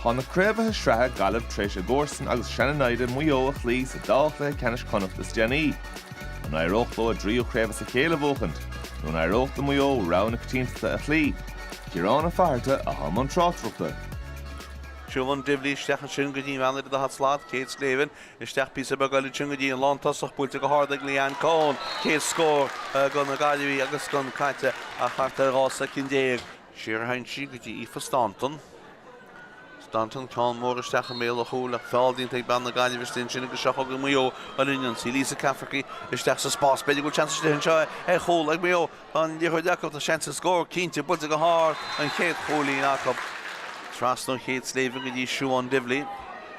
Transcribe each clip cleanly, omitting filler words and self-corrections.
Tána creibeatha sreatha Gaillimh tréis a gcomharsan agus Ceannais Mayo a chlí sa dála Ceannais Chonnacht Ceannais. An aireochtó a dríú creibeas a chéile bhóchant, nó an aireochta Mayo ránach tínta a chlí. Ciarán a farta a hamon tráchtruachta. Siúvan Divlí isteach an sin go dtí bheanna a hat slád, Céad Sléivin, isteach písa begailí sin go dtí an lántasach búilte go háda Líán Cón, Céad scór go na Gaillimh agus go na caite a charta rása cindéag. Siar hain si go dtí Ifa Stanton. Stanton tá mór isteach an méal a chúla, fáildín teag ban na Gaillimh istín sin go seach go Mayo an union sí Lísa Cafferky isteach sa spás, beidir go chance istín seo chúla ag Mayo an díhuideachcht a chance scór cínte búilte go hár an chéad chólí nachab. Trasno Chéad Sléivin go dtí Siúan Divlí.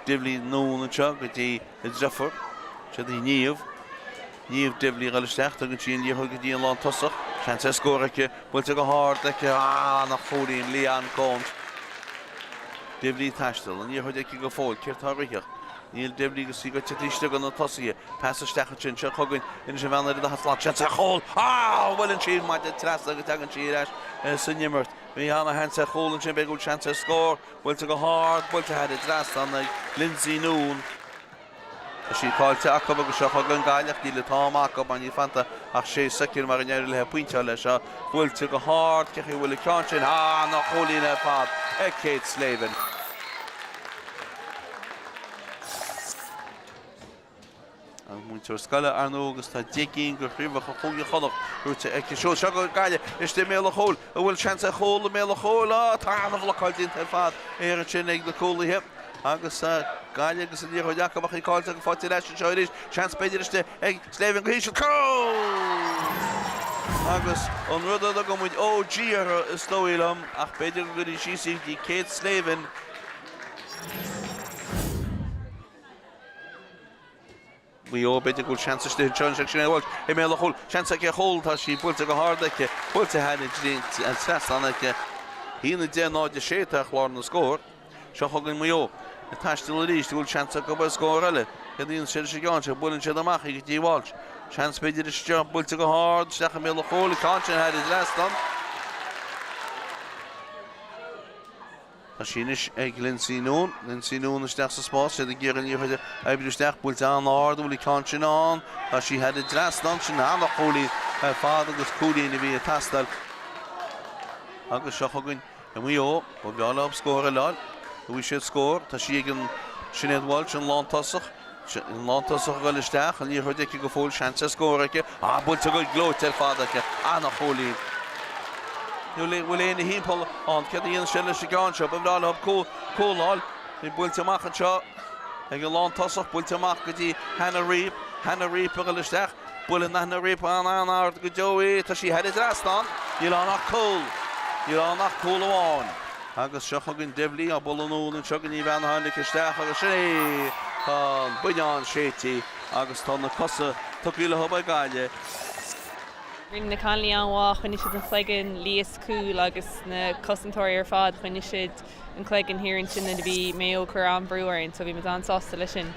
Divlí nún anseo go dtí i Driffer. Se dtí Níomh. Níomh Divlí gal isteach go dtí an díhuil go dtí an lán tosach. Chance scóracha búilte go hár nach chólín Líán Cón. Divlí taistil an díhuideach go fóil céirtá ritheach. Níl Divlí go sí go tíiste go na tosaí. Pasa steach sin se chugann in sin bheanna a hatláach chance chól. Bhfuil an sin maid trasna go tegann sí eis san nimmert. Bhí anna hensa chólann sin beagúil chance scór, bhfuilte go hard, bhfuilte head dras an Lindsay Noon. A sí cáilte acab agus seo chugann Gaileach ní le tám acab an í fanta ach sé sicir mar an éir le puinte lei seo, bhfuilte go hard, cechi bhfuil ceann sin, nach chólín e fad, Céad Sléivin. Múintear scoile arnó agus tá décín gur chríomh a chúige chodach rúte ag seo seo go Gaile is de méle chól a bhfuil chance a chól méle chól tána bhlaáil dín ar fad ar an sin ag na cólaithe agus Gaile agus an díhuideach amach í cáilte go fáilte leis an seoiris chance beidir iste ag Sléivin go híise có agus an rud a go muid OG ar is tóilm ach beidir go dtí síosí dí Céad Sléivin. Mayo beidir gúil chance iste John sin bhil i méle chól chance a chól tá sí búilte go hardaice búilte head an stress anaice hína déanáide séteach lá na scór seo chugann Mayo na taistil a ríist bhúil chance go bh scór eile go dtíon sé sé gáin se bhfuiln siad amach i dtí bháilt chance beidir iste búilte go hard steach a méle chól cáin sin head is restan. A sínis ag Lindsay Noon isteach sa spás sé a ggéireann íochaide eibir isteach búilte an áard bhfuil cáin sin an a sí head i drastan sin nach chólín fád agus cúlín a bhí a tastal agus seo chugann i Mayo ó bheála ab scór a leáil bhí siad scór tá sí ag an sinéad bháil sin lántasach gáil isteach an íochaide go fóil chance scóracha búilte go glóit ar fádacha nach chólín. Bhfuil éana hímpel an cead íon sin leis gáin seo, bhdáil ab cóláil í búilte amach an seo ag an lán tosach búilte amach go dtí Hannah Reap a go listeach, bhfuil na Hannah Reap an áard go Joey tá sí head drastan, íl annach cól amháin. Agus seo chugann Divlí a bolúin an segan í bhean hánig isteach agus sin tá buineán sétí agus tá na cosa tuíle thub Gaile. Ring na canlí anhá chuine siad an chléigean líos cúil agus na cosantóirí ar fad chuine siad an chléigean hiann sin na bhí Mayo chur an brúairn, so bhí me an sásta lei sin.